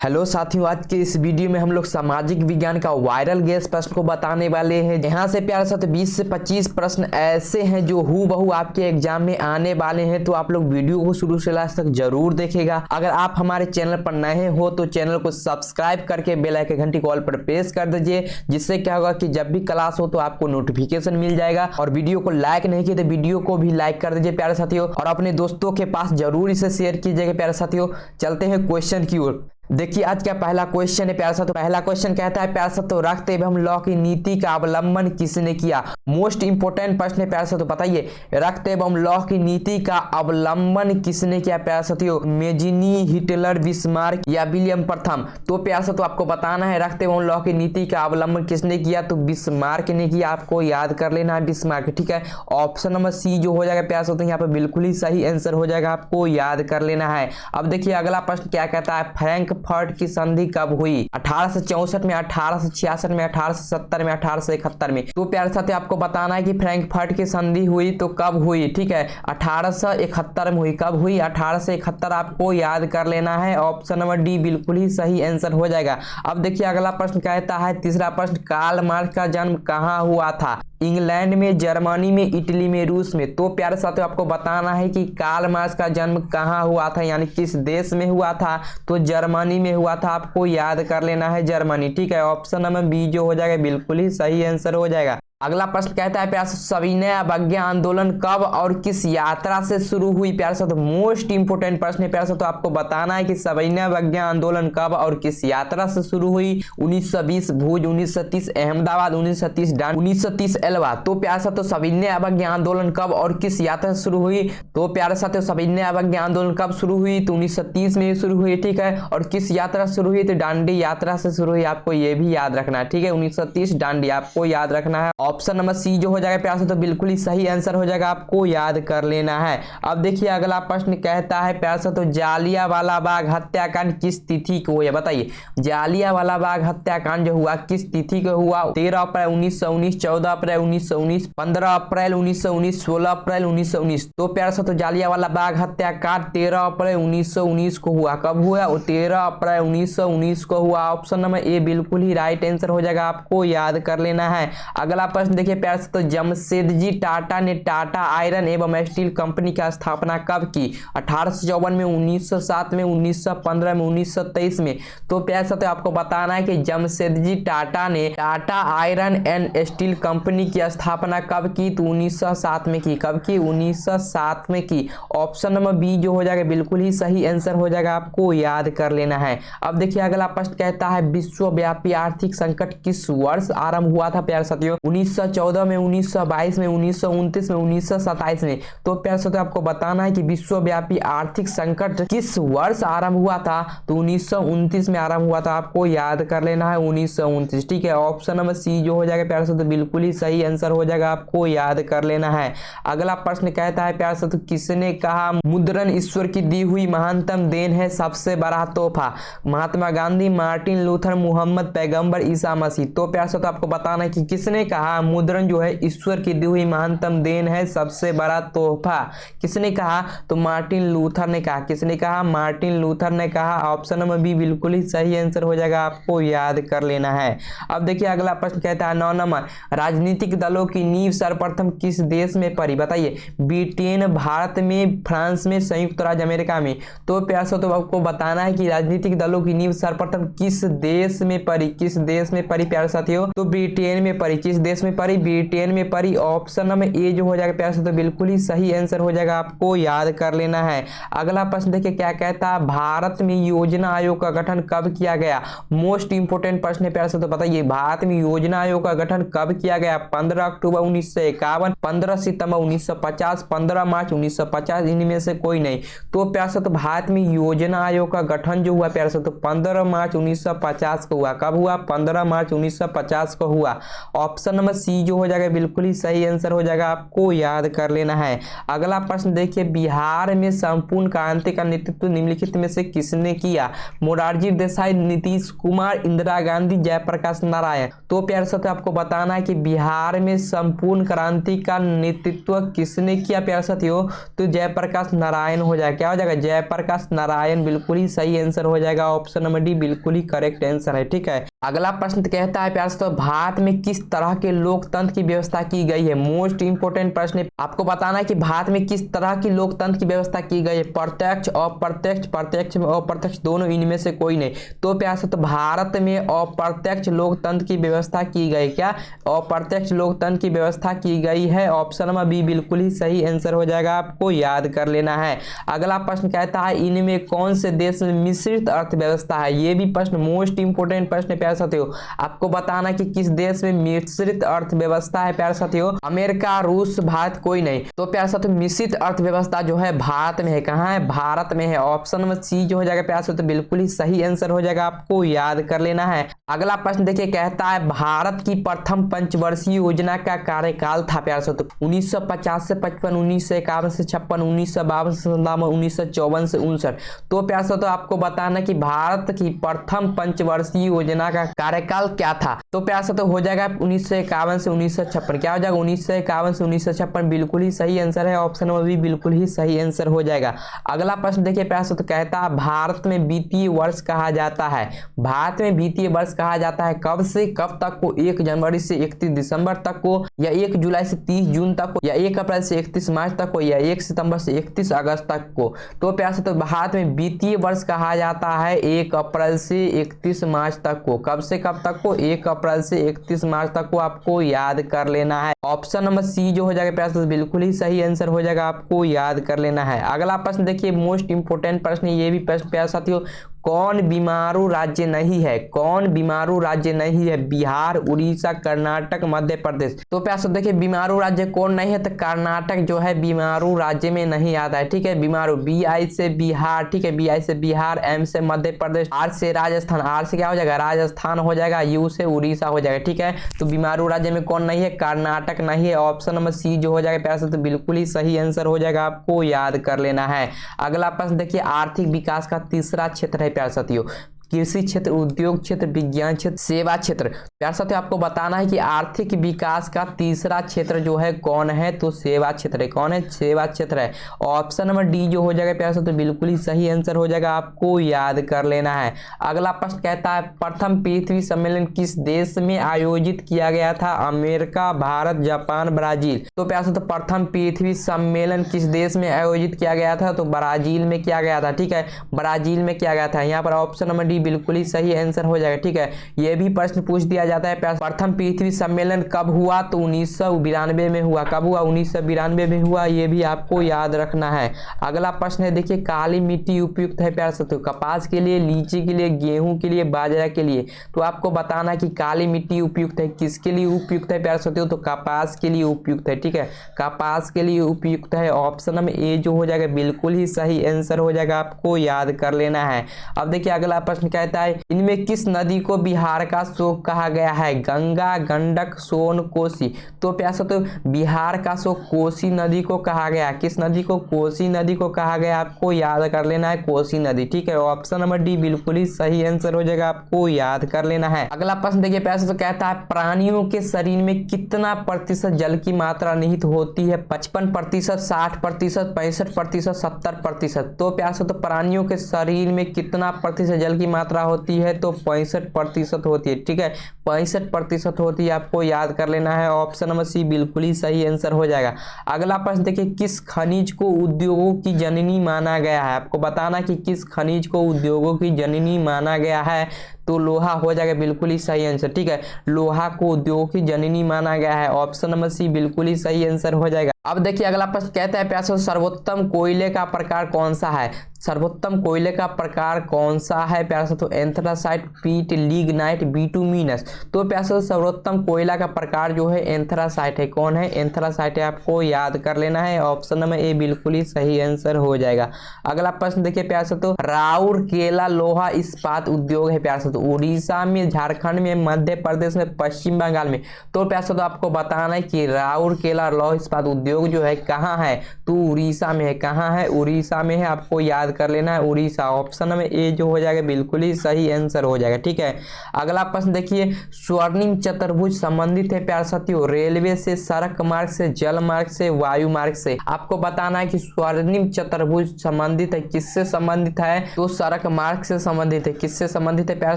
Hello साथियों, आज के इस वीडियो में हम लोग सामाजिक विज्ञान का वायरल गैस प्रश्न को बताने वाले हैं। यहाँ से प्यारे साथ 20 से 25 प्रश्न ऐसे हैं जो हूबहू आपके एग्जाम में आने वाले हैं, तो आप लोग वीडियो को शुरू से लास्ट तक जरूर देखेगा। अगर आप हमारे चैनल पर नए हो तो चैनल को सब्सक्राइब करके बेल आइकन घंटी को ऑल पर प्रेस कर दीजिए, जिससे क्या होगा कि जब भी क्लास हो तो आपको नोटिफिकेशन मिल जाएगा। और वीडियो को लाइक नहीं किया तो वीडियो को भी लाइक कर दीजिए प्यारे साथियों, और अपने दोस्तों के पास जरूर इसे शेयर कीजिएगा प्यारे साथियों। चलते हैं क्वेश्चन की ओर। देखिए आज का पहला क्वेश्चन है प्यारे साथियों। पहला क्वेश्चन कहता है प्यारे साथियों, रक्त एवं लौह की नीति का अवलंबन किसने किया। मोस्ट इंपोर्टेंट प्रश्न है प्यारे साथियों, बताइए रक्त एवं लौह की नीति का अवलंबन किसने किया प्यारे साथियों। मेजिनी, हिटलर, बिस्मार्क या विलियम प्रथम। तो प्यारे साथियों आपको बताना है रक्त एवं लौह की नीति का अवलंबन किसने किया, तो बिस्मार्क ने किया। आपको याद कर लेना है बिस्मार्क, ठीक है। ऑप्शन नंबर सी जो हो जाएगा प्यारे साथियों यहाँ पे बिल्कुल ही सही आंसर हो जाएगा, आपको याद कर लेना है। अब देखिए अगला प्रश्न क्या कहता है, फ्रैंकफर्ट की संधि कब हुई। 1864 में, 1866 में, 1870 में, 1871 में। तो प्यारे साथियों आपको बताना है कि फ्रैंकफर्ट की संधि हुई तो कब हुई, ठीक है। 1871 में हुई। कब हुई, 1871। आपको याद कर लेना है। ऑप्शन नंबर डी बिल्कुल ही सही आंसर हो जाएगा। अब देखिए अगला प्रश्न कहता है, तीसरा प्रश्न, कार्ल मार्क्स का जन्म कहाँ हुआ था। इंग्लैंड में, जर्मनी में, इटली में, रूस में। तो प्यारे साथियों आपको बताना है कि कार्ल मार्क्स का जन्म कहाँ हुआ था, यानी किस देश में हुआ था। तो जर्मनी में हुआ था। आपको याद कर लेना है जर्मनी, ठीक है। ऑप्शन नंबर बी जो हो जाएगा बिल्कुल ही सही आंसर हो जाएगा। अगला प्रश्न कहता है प्यारे सविनय अवज्ञा आंदोलन कब और किस यात्रा से शुरू हुई। प्यारे साथियों मोस्ट इंपोर्टेंट प्रश्न है प्यारे साथियों, आपको बताना है कि सविनय अवज्ञा आंदोलन कब और किस यात्रा से शुरू हुई। 1920 भुज, 1930 अहमदाबाद, 1930 डांडी, 1930 एलवा। तो प्यारे साथियों सविनय अवज्ञा आंदोलन कब और किस यात्रा से शुरू हुई। तो प्यारे साथियों सविनय अवज्ञा आंदोलन कब शुरू हुई, तो 1930 में शुरू हुई, ठीक है। और किस यात्रा से शुरू हुई, तो डांडी यात्रा से शुरू हुई। आपको ये भी याद रखना है, ठीक है। 1930 डांडी आपको याद रखना है। ऑप्शन नंबर सी जो हो जाएगा प्यारे साथियों बिल्कुल ही सही आंसर हो जाएगा, आपको याद कर लेना है। अब देखिए अगला प्रश्न कहता है प्यारे साथियों, जालियांवाला बाग हत्याकांड किस तिथि को हुआ। बताइए जालियांवाला बाग हत्याकांड जो हुआ किस तिथि को हुआ। 13 अप्रैल 1919, 14 अप्रैल 1919, 15 अप्रैल 1919, 16 अप्रैल 1919। तो प्यारे साथियों जालियांवाला बाग हत्याकांड 13 अप्रैल 1919 को हुआ। कब हुआ, 13 अप्रैल 1919 को हुआ। ऑप्शन नंबर ए बिल्कुल ही राइट आंसर हो जाएगा, आपको याद कर लेना है। अगला प्रश्न देखिए प्यारे साथियों, जमशेदजी टाटा ने टाटा आयरन एवं स्टील कंपनी की स्थापना कब की। 1854 में, 1907 में, 1915 में, 1923 में। तो प्यारे साथियों आपको बताना है कि जमशेदजी टाटा ने Tata iron and steel company की स्थापना कब की, तो 1907 में की। कब की, 1907 में की। ऑप्शन नंबर बी जो हो जाएगा बिल्कुल ही सही आंसर हो जाएगा, आपको याद कर लेना है। अब देखिए अगला प्रश्न कहता है, विश्वव्यापी आर्थिक संकट किस वर्ष आरंभ हुआ था प्यारे साथियों। 1914 में, 1922 में, 1929 में, 1927 में। तो प्यारे साथियों आपको बताना है कि विश्वव्यापी आर्थिक संकट किस वर्ष आरंभ हुआ था, तो 1929 में आरंभ हुआ था। आपको याद कर लेना है 1929, ठीक है। ऑप्शन नंबर सी जो हो जाएगा प्यारे साथियों बिल्कुल ही सही आंसर हो जाएगा, आपको याद कर लेना है। अगला प्रश्न कहता है प्यारे साथियों, किसने कहा मुद्रण ईश्वर की दी हुई महानतम देन है, सबसे बड़ा तोहफा। महात्मा गांधी, मार्टिन लूथर, मोहम्मद पैगंबर, ईसा मसीह। तो प्यारे साथियों आपको बताना है कि किसने कहा मुद्रण जो है ईश्वर की दी हुई महानतम देन है, सबसे बड़ा तोहफा। किसने कहा, तो मार्टिन लूथर ने कहा। किसने कहा, मार्टिन लूथर ने कहा। ऑप्शन नंबर बी बिल्कुल ही सही आंसर हो जाएगा, आपको याद कर लेना है। अब देखिए अगला प्रश्न कहता है 9 नंबर, राजनीतिक दलों की नींव सर्वप्रथम किस देश में पड़ी। बताइए ब्रिटेन, भारत में, फ्रांस में, संयुक्त राज्य अमेरिका में। तो प्यारे साथियों आपको बताना है कि राजनीतिक दलों की नींव सर्वप्रथम किस देश में पड़ी। किस देश में पड़ी प्यारे साथियों, तो ब्रिटेन में पड़ी। किस देश में पड़ी, ब्रिटेन में पड़ी। ऑप्शन नंबर ए जो हो जाएगा प्यारे साथियों बिल्कुल ही सही आंसर हो जाएगा, आपको याद कर लेना है। अगला प्रश्न देखिए क्या कहता है, भारत में योजना आयोग का गठन कब किया गया। मोस्ट इंपोर्टेंट प्रश्न है प्यारे साथियों, बताइए भारत में योजना आयोग का गठन कब किया गया। 15 अक्टूबर 1951, 15 सितंबर 1950, 15 मार्च 1950, इनमें से कोई नहीं। तो प्यारे साथियों भारत में योजना आयोग का गठन जो हुआ प्यारे साथियों 15 मार्च 1950 को हुआ। कब हुआ, 15 मार्च 1950 को हुआ। ऑप्शन नंबर नंबर सी जो हो जाएगा बिल्कुल ही सही आंसर हो जाएगा, आपको याद कर लेना है। अगला प्रश्न देखिए, बिहार में संपूर्ण क्रांति का नेतृत्व निम्नलिखित में से किसने किया? मोरारजी देसाई, नीतीश कुमार, इंदिरा गांधी, जयप्रकाश नारायण। तो प्यारे साथियों आपको बताना है कि बिहार में संपूर्ण क्रांति का नेतृत्व किसने किया प्यारे साथियों? तो जयप्रकाश नारायण हो जाएगा। क्या हो जाएगा? जयप्रकाश नारायण बिल्कुल ही सही आंसर हो जाएगा। ऑप्शन नंबर डी बिल्कुल ही करेक्ट आंसर है। ठीक है, अगला प्रश्न कहता है प्यारे साथियों, भारत में किस तरह के लोकतंत्र की व्यवस्था की गई है? मोस्ट इंपोर्टेंट प्रश्न है। आपको बताना है कि भारत में किस तरह की लोकतंत्र की व्यवस्था की गई है? प्रत्यक्ष, अप्रत्यक्ष, प्रत्यक्ष में अप्रत्यक्ष, दोनों इनमें से कोई नहीं। तो प्यारे साथियों भारत में अप्रत्यक्ष लोकतंत्र की व्यवस्था की गई। क्या? अप्रत्यक्ष लोकतंत्र की व्यवस्था की गई है। ऑप्शन नंबर बी बिल्कुल ही सही आंसर हो जाएगा, आपको याद कर लेना है। अगला प्रश्न कहता है, इनमें कौन से देश में मिश्रित अर्थव्यवस्था है? ये भी प्रश्न मोस्ट इंपोर्टेंट प्रश्न है प्यारे साथियों। आपको बताना कि किस देश में मिश्रित अर्थव्यवस्था है प्यारे साथियों? अमेरिका, रूस, भारत, कोई नहीं। तो प्यारे साथियों मिश्रित अर्थव्यवस्था जो है भारत में है। कहाँ है? भारत में है। ऑप्शन नंबर सी जो हो जाएगा प्यारे साथियों बिल्कुल ही सही आंसर हो जाएगा, आपको याद कर लेना है। अगला प्रश्न देखिए, कहता है भारत की प्रथम पंचवर्षीय योजना का कार्यकाल था प्यारे साथियों? 1950 से 55, 1951 से 56, 1952 से 57, 1954 से 59। तो प्यारे साथियों आपको बताना कि भारत की प्रथम पंचवर्षीय योजना का कार्यकाल क्या था? तो प्यारे साथियों हो जाएगा 1951 से 1956। क्या हो जाएगा? 1951 से 1956 बिल्कुल ही सही आंसर है। ऑप्शन नंबर बी बिल्कुल ही सही आंसर हो जाएगा। अगला प्रश्न देखिए प्यारे साथियों, कहता है भारत में वित्तीय वर्ष कहा जाता है। भारत में वित्तीय वर्ष कहा जाता है कब से कब तक को? 1 जनवरी से 31 दिसंबर तक को, या 1 जुलाई से 30 जून तक को, या 1 अप्रैल से 31 मार्च तक को, या 1 सितंबर से 31 अगस्त तक को। तो प्यारे साथियों भारत में वित्तीय वर्ष कहा जाता है 1 अप्रैल से 31 मार्च तक को। कब से कब तक को? 1 अप्रैल से 31 मार्च तक को, आपको याद कर लेना है। ऑप्शन नंबर सी जो हो जाएगा प्यारे साथियों बिल्कुल ही सही आंसर हो जाएगा, आपको याद कर लेना है। अगला प्रश्न देखिए, मोस्ट इंपोर्टेंट प्रश्न, ये भी प्रश्न प्यारे साथियों, कौन बीमारू राज्य नहीं है? कौन बीमारू राज्य नहीं है? बिहार, उड़ीसा, कर्नाटक, मध्य प्रदेश। तो प्यारे साथियों देखिए बीमारू राज्य कौन नहीं है? तो कर्नाटक जो है बीमारू राज्य में नहीं आता है। ठीक है, बीमारू, बी आई से बिहार, ठीक है, बी आई से बिहार, एम से मध्य प्रदेश, आर से राजस्थान, आर से क्या हो जाएगा? राजस्थान हो जाएगा, यू से उड़ीसा हो जाएगा। ठीक है, तो बीमारू राज्य में कौन नहीं है? कर्नाटक नहीं है। ऑप्शन नंबर सी जो हो जाएगा प्यारे साथियों बिल्कुल ही सही आंसर हो जाएगा, आपको याद कर लेना है। अगला प्रश्न देखिए, आर्थिक विकास का तीसरा क्षेत्र है प्यारे साथियों, कृषि क्षेत्र, उद्योग क्षेत्र, विज्ञान क्षेत्र, सेवा क्षेत्र। प्यारे साथियों आपको बताना है कि आर्थिक विकास का तीसरा क्षेत्र जो है कौन है? तो सेवा क्षेत्र है। कौन है? सेवा क्षेत्र है। ऑप्शन नंबर डी जो हो जाएगा प्यारे साथियों बिल्कुल ही सही आंसर हो जाएगा, आपको याद कर लेना है। अगला प्रश्न कहता है प्रथम पृथ्वी सम्मेलन किस देश में आयोजित किया गया था? America, Bharat, Japan, Brazil. तो प्यारे साथियों प्रथम पृथ्वी सम्मेलन किस देश में आयोजित किया गया था? तो ब्राजील में किया गया था। ठीक है, ब्राजील में किया गया था। यहाँ पर ऑप्शन नंबर डी बिल्कुल ही सही आंसर हो जाएगा। ठीक है, यह भी प्रश्न पूछ दिया जाता है प्रथम पृथ्वी सम्मेलन कब हुआ? तो 1992 में हुआ। कब हुआ? 1992 में हुआ। यह भी आपको याद रखना है। अगला प्रश्न है देखिए, काली मिट्टी उपयुक्त है प्यारे साथियों कपास के लिए, लीची के लिए, गेहूं के लिए, बाजरा के लिए। तो आपको बताना कि काली मिट्टी उपयुक्त है किसके लिए उपयुक्त है प्यारे साथियों? तो कपास के लिए उपयुक्त है। ठीक है, कपास के लिए उपयुक्त है। ऑप्शन नंबर ए जो हो जाएगा बिल्कुल ही सही आंसर हो जाएगा, आपको याद कर लेना है। अब देखिए अगला प्रश्न कहता है, इनमें किस नदी को बिहार का शोक कहा गया है? गंगा, गंडक, सोन, कोसी। तो प्यारे साथियों बिहार का शोक कोसी नदी को कहा गया। किस नदी को? कोसी नदी को कहा गया, आपको याद कर लेना है, कोसी नदी। ठीक है, ऑप्शन नंबर डी बिल्कुल ही सही आंसर हो जाएगा, आपको याद कर लेना है। अगला प्रश्न देखिए प्यारे साथियों कहता है, प्राणियों के शरीर में कितना प्रतिशत जल की मात्रा निहित होती है? 55%, 60%, 65%, 70%। तो प्यारे साथियों प्राणियों के शरीर में कितना प्रतिशत जल की मात्रा होती है? तो 65% होती है। ठीक है, 65% होती है, आपको याद कर लेना है। ऑप्शन नंबर सी बिल्कुल ही सही आंसर हो जाएगा। अगला प्रश्न देखिए, किस खनिज को उद्योगों की जननी माना गया है? आपको बताना कि किस खनिज को उद्योगों की जननी माना गया है? तो लोहा हो जाएगा बिल्कुल ही सही आंसर। ठीक है, लोहा को उद्योगों की जननी माना गया है। ऑप्शन नंबर सी बिल्कुल ही सही आंसर हो जाएगा। अब देखिए अगला प्रश्न कहता है प्यारे साथियों सर्वोत्तम कोयले का प्रकार कौन सा है। सर्वोत्तम कोयले का प्रकार कौन सा है प्यारे साथियों, एंथ्रासाइट, पीट, लिग्नाइट, बिटुमिनस। तो प्यारे साथियों सर्वोत्तम कोयला का प्रकार जो है एंथ्रासाइट है। कौन है, एंथ्रासाइट है, आपको याद कर लेना है। ऑप्शन नंबर ए बिल्कुल ही सही आंसर हो जाएगा। अगला प्रश्न देखिए प्यारे साथियों राउरकेला लोहा इस्पात उद्योग है प्यारे साथियों उड़ीसा में, झारखंड में, मध्य प्रदेश में, पश्चिम बंगाल में। तो प्यारे साथियों आपको बताना है कि राउरकेला लौह इस्पात उद्योग जो है कहाँ है, तो उड़ीसा में है। कहाँ है, उड़ीसा में है, आपको याद कर लेना है उड़ीसा। ऑप्शन में ए जो हो जाएगा बिल्कुल ही सही आंसर हो जाएगा। ठीक है, अगला प्रश्न देखिए स्वर्णिम चतुर्भुज संबंधित है प्यारे साथियों रेलवे से, सड़क मार्ग से, जल मार्ग से, वायु मार्ग से। आपको बताना है कि स्वर्णिम चतुर्भुज संबंधित है, किससे संबंधित है, तो सड़क मार्ग से संबंधित है। किससे संबंधित है प्यारे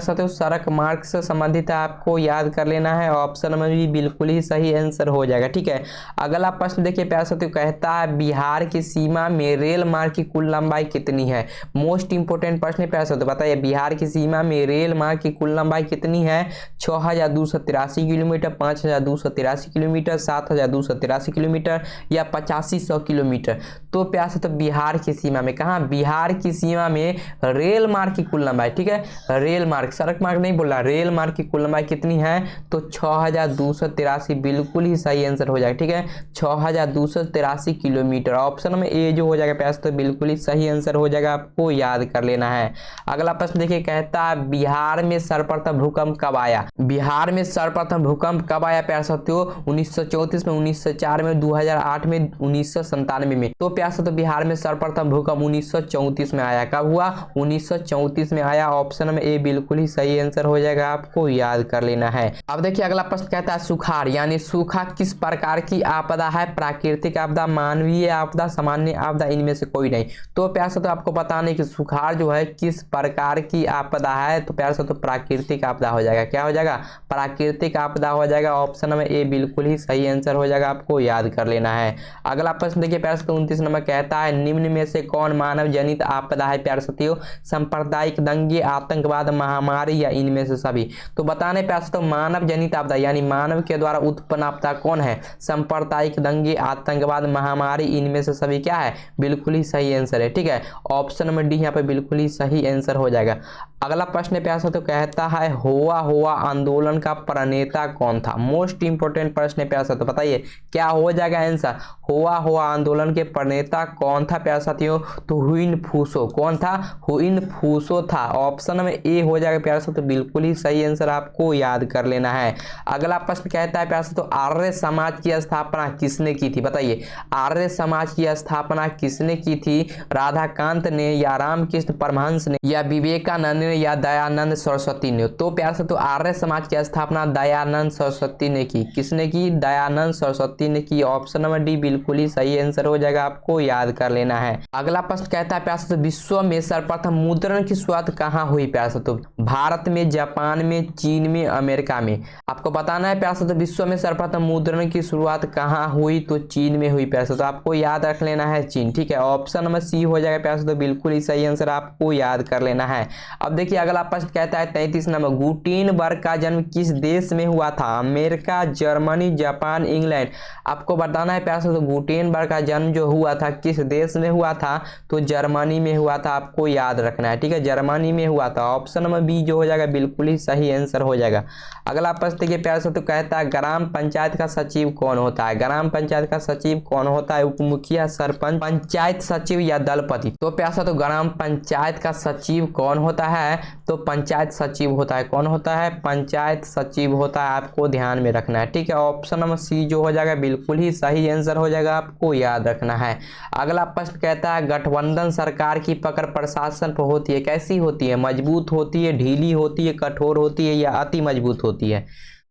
साथियों, सड़क मार्ग से संबंधित है, आपको याद कर लेना है। ऑप्शन में भी बिल्कुल ही सही आंसर हो जाएगा। ठीक है, अगला प्रश्न देखिए प्यारे साथियों कहता है बिहार की सीमा में रेल मार्ग की कुल लंबाई कितनी है। मोस्ट इंपोर्टेंट प्रश्न है प्यारे साथियों, बताइए बिहार की सीमा में रेल मार्ग की कुल लंबाई कितनी है। 6283 किलोमीटर, 5283 किलोमीटर, 7283 किलोमीटर या 8500 किलोमीटर। तो प्यारे साथियों बिहार की सीमा में, कहाँ, बिहार की सीमा में रेल मार्ग की कुल लंबाई, ठीक है, रेल मार्ग, सड़क मार्ग नहीं बोला, रेल मार्ग की कुल लंबाई कितनी है, तो 6283 बिल्कुल ही सही आंसर हो जाएगा। ठीक है, 6283 किलोमीटर। ऑप्शन में ए जो हो जाएगा प्यारे साथियों बिल्कुल ही सही आंसर हो जाएगा, आपको याद कर लेना है। अगला प्रश्न देखिए कहता है बिहार में सर्वप्रथम भूकंप कब आया। बिहार में सर्वप्रथम भूकंप कब आया प्यारे साथियों, 1934 में, 1904 में, 2008 में, 1997 में। तो प्यारे साथियों बिहार में सर्वप्रथम भूकंप 1934 में आया। कब हुआ, 1934 में आया। ऑप्शन में ए बिल्कुल ही सही आंसर हो जाएगा, आपको याद कर लेना है। अब देखिए अगला प्रश्न कहता है सुखाड़ यानी सूखा किस प्रकार की आपदा है, प्राकृतिक आपदा, मानवीय आपदा, सामान्य आपदा, इनमें से कोई नहीं। तो प्यारे साथियों आपको बताने कि सुखाड़ जो है किस प्रकार की आपदा है, तो प्यारे साथियों प्राकृतिक आपदा हो जाएगा। क्या हो जाएगा, प्राकृतिक आपदा हो जाएगा। ऑप्शन नंबर ए बिल्कुल ही सही आंसर हो जाएगा, आपको याद कर लेना है। अगला प्रश्न देखिए प्यारे साथियों 29 नंबर कहता है निम्न में से कौन मानव जनित आपदा है प्यारे साथियों, सांप्रदायिक दंगे, आतंकवाद, महामारी या इनमें से सभी। तो बताने प्यारे साथियों मानव जनित आपदा यानी मानव के द्वारा उत्पन्न आपदा कौन है, सांप्रदायिक दंगे, आतंकवाद, महामारी, इनमें से सभी क्या है, बिल्कुल ही सही आंसर है। ठीक है, ऑप्शन नंबर डी यहाँ पे बिल्कुल ही सही आंसर हो जाएगा। अगला प्रश्न प्यारे साथियों कहता है हुआ आंदोलन का प्रणेता कौन था। मोस्ट इंपोर्टेंट प्रश्न है प्यारे साथियों, बताइए क्या हो जाएगा आंसर, हुआ आंदोलन के प्रणेता कौन था प्यारे साथियों, तो हुइन फूसो। कौन था, हुइन फूसो था। ऑप्शन में ए हो जाएगा प्यारे साथियों बिल्कुल ही सही आंसर, आपको याद कर लेना है। अगला प्रश्न कहता है प्यारे साथियों आर्य समाज की स्थापना किसने की थी, बताइए आर्य समाज की स्थापना किसने की थी, राधाकांत ने या रामकृष्ण परमहंस ने या विवेकानंद ने या दयानंद सरस्वती ने। तो प्यारे साथियों आर्य समाज की स्थापना दयानंद सरस्वती ने की। किसने की, दयानंद सरस्वती ने की। ऑप्शन नंबर डी बिल्कुल ही सही आंसर हो जाएगा, आपको याद कर लेना है। अगला प्रश्न कहता है प्यारे साथियों विश्व में सर्वप्रथम मुद्रण की शुरुआत कहाँ हुई प्यारे साथियों, भारत में, जापान में, चीन में, अमेरिका में। आपको बताना है प्यारे साथियों विश्व में सर्वप्रथम मुद्रण की शुरुआत कहाँ हुई, तो चीन में हुई प्यारे साथियों, आपको याद रख लेना है चीन। ठीक है, ऑप्शन नंबर सी हो जाएगा प्यारे साथियों बिल्कुल ही सही आंसर, आपको याद कर लेना है। अब देखिए अगला प्रश्न कहता है 33 नंबर गुटेनबर्ग का जन्म किस देश में हुआ था, अमेरिका, जर्मनी, जापान, इंग्लैंड। आपको बताना है प्यारे साथियों गुटेनबर्ग का जन्म जो हुआ था किस देश में हुआ था, तो जर्मनी में हुआ था, आपको याद रखना है। ठीक है, जर्मनी में हुआ था। ऑप्शन नंबर बी जो हो जाएगा बिल्कुल ही सही आंसर हो जाएगा। अगला प्रश्न देखिए प्यारे साथियों कहता है ग्राम पंचायत का सचिव कौन होता है, ग्राम पंचायत का सचिव कौन होता है, उपमुखिया, सरपंच, पंचायत सचिव या दलपति। तो प्यारे साथियों ग्राम पंचायत का सचिव कौन होता है, तो पंचायत सचिव होता है। कौन होता है, पंचायत सचिव होता है, आपको ध्यान में रखना है। ठीक है, ऑप्शन नंबर सी जो हो जाएगा बिल्कुल ही सही आंसर हो जाएगा, आपको याद रखना है। अगला प्रश्न कहता है गठबंधन सरकार की पकड़ प्रशासन पर होती है, कैसी होती है, मजबूत होती है, ढीली होती है, कठोर होती है या अति मजबूत होती है।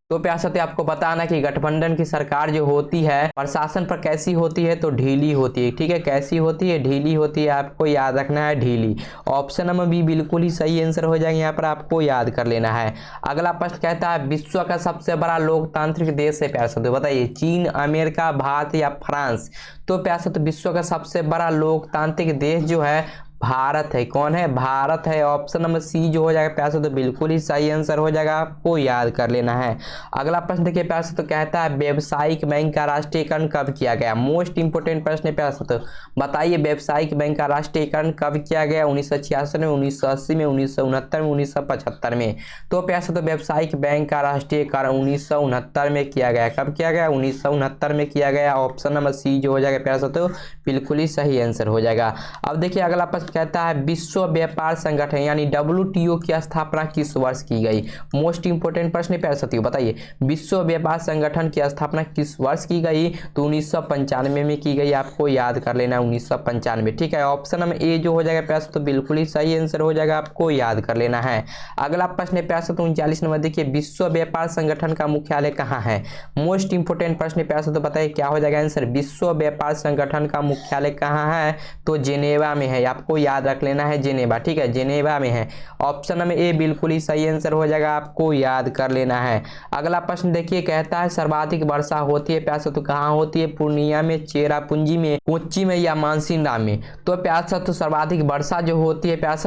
तो प्यारे साथियों आपको बताना कि गठबंधन की सरकार जो होती है प्रशासन पर कैसी होती है, तो ढीली होती है। ठीक है, कैसी होती है, ढीली होती है, आपको याद रखना है ढीली। ऑप्शन नंबर बी बिल्कुल ही सही आंसर हो जाएगा, यहाँ पर आपको याद कर लेना है। अगला प्रश्न कहता है विश्व का सबसे बड़ा लोकतांत्रिक देश है प्यारे साथियों, बताइए चीन, अमेरिका, भारत या फ्रांस। तो प्यारे साथियों विश्व का सबसे बड़ा लोकतांत्रिक देश जो है भारत है। कौन है? भारत है। ऑप्शन नंबर सी जो हो जाएगा प्यार से तो बिल्कुल ही सही आंसर हो जाएगा, आपको याद कर लेना है। अगला प्रश्न देखिए प्यार से तो कहता है व्यावसायिक बैंक का राष्ट्रीयकरण कब किया गया? मोस्ट इंपोर्टेंट प्रश्न है प्यार से तो बताइए, व्यावसायिक बैंक का राष्ट्रीयकरण कब किया गया? 1966 में, 1980 में, 1969 में, 1975 में। तो प्यार से तो व्यावसायिक बैंक का राष्ट्रीयकरण 1969 में किया गया। कब किया गया? 1969 में किया गया। ऑप्शन नंबर सी जो हो जाएगा प्यार से तो बिल्कुल ही सही आंसर हो जाएगा। अब देखिए अगला प्रश्न कहता है विश्व व्यापार संगठन यानी WTO की स्थापना किस वर्ष की गई? मोस्ट इंपोर्टेंट प्रश्न प्यारे साथियों बताइए, विश्व व्यापार संगठन की स्थापना किस वर्ष की गई? तो 1995 में की गई, आपको याद कर लेना 1995। ठीक है, ऑप्शन नंबर ए जो हो जाएगा प्यारे तो बिल्कुल ही सही आंसर हो जाएगा, आपको याद कर लेना है। अगला प्रश्न है प्यारे तो 39 नंबर देखिए, विश्व व्यापार संगठन का मुख्यालय कहाँ है? मोस्ट इंपोर्टेंट प्रश्न प्यारे तो बताइए क्या हो जाएगा आंसर? विश्व व्यापार संगठन का मुख्यालय कहाँ है? तो जेनेवा में है, आपको याद रख लेना है जेनेवा। ठीक है, जेनेवा में है। ऑप्शन नंबर ए बिल्कुल ही सही आंसर हो जाएगा, आपको याद कर लेना है। अगला प्रश्न देखिए कहता है सर्वाधिक वर्षा होती है प्यास तो कहाँ होती है? पूर्णिया में, चेरापूंजी में, कोच्चि में या मानसीराम में? तो प्यास तो सर्वाधिक वर्षा जो होती है प्यास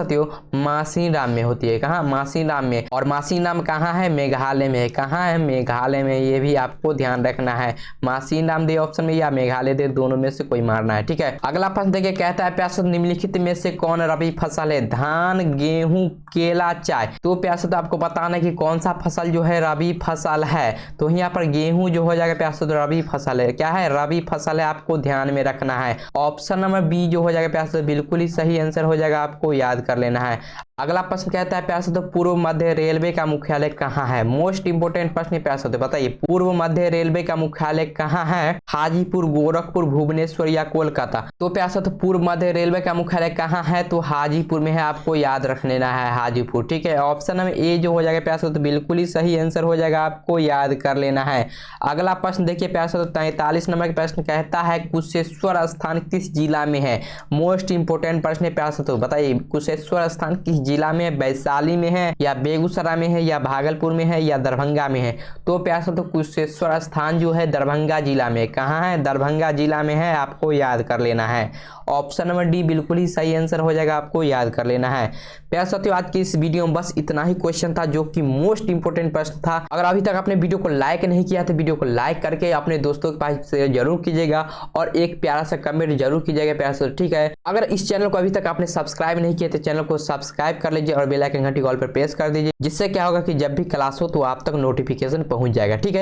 मानसीराम में होती है। कहाँ? मानसीराम में। और मानसीराम कहाँ है? मेघालय में है। कहाँ है? मेघालय में। ये भी आपको ध्यान रखना है, मानसीराम दे ऑप्शन में या मेघालय दे, दोनों में से कोई मारना है। ठीक है, अगला प्रश्न देखिए कहता है प्यास निम्नलिखित में से कौन रबी फसल है? धान, गेहूं, केला, चाय। तो प्यास तो आपको बताना है कि कौन सा फसल जो है रबी फसल है। तो यहाँ पर गेहूं जो हो जाएगा प्यास तो रबी फसल है। क्या है? रबी फसल है, आपको ध्यान में रखना है। ऑप्शन नंबर बी जो हो जाएगा प्यास तो बिल्कुल ही सही आंसर हो जाएगा, आपको याद कर लेना है। अगला प्रश्न कहता है प्यास तो पूर्व मध्य रेलवे का मुख्यालय कहाँ है? मोस्ट इंपोर्टेंट प्रश्न प्यास तो बताइए, पूर्व मध्य रेलवे का मुख्यालय कहाँ है? हाजीपुर, गोरखपुर, भुवनेश्वर या कोलकाता? तो प्यास तो पूर्व मध्य रेलवे का मुख्यालय कहाँ है? तो हाजीपुर में है, आपको याद रख लेना है हाजीपुर। ठीक है, ऑप्शन नंबर ए जो हो जाएगा प्यास तो बिल्कुल ही सही आंसर हो जाएगा, आपको याद कर लेना है। अगला प्रश्न देखिए प्यास तो 43 नंबर का प्रश्न कहता है कुशेश्वर स्थान किस जिला में है? मोस्ट इंपोर्टेंट प्रश्न प्यास तो बताइए, कुशेश्वर स्थान किस जिला में? वैशाली में है या बेगूसराय में है या भागलपुर में है या दरभंगा में है? तो प्यास तो कुशेश्वर स्थान जो है दरभंगा जिला में। कहाँ है? दरभंगा जिला में है, आपको याद कर लेना है। ऑप्शन नंबर डी बिल्कुल ही सही आंसर हो जाएगा, आपको याद कर लेना है। प्यारे साथियों आज की इस वीडियो में बस इतना ही क्वेश्चन था जो कि मोस्ट इंपोर्टेंट प्रश्न था। अगर अभी तक आपने वीडियो को लाइक नहीं किया तो वीडियो को लाइक करके अपने दोस्तों के पास शेयर जरूर कीजिएगा और एक प्यारा सा कमेंट जरूर कीजिएगा प्यारे साथियों। ठीक है, अगर इस चैनल को अभी तक आपने सब्सक्राइब नहीं किया तो चैनल को सब्सक्राइब कर लीजिए और बेल आइकन घंटी कॉल पर प्रेस कर दीजिए, जिससे क्या होगा कि जब भी क्लास हो तो आप तक नोटिफिकेशन पहुंच जाएगा। ठीक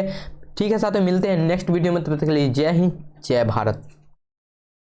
है साथियों, मिलते हैं नेक्स्ट वीडियो में, तब तक के लिए जय हिंद, जय भारत।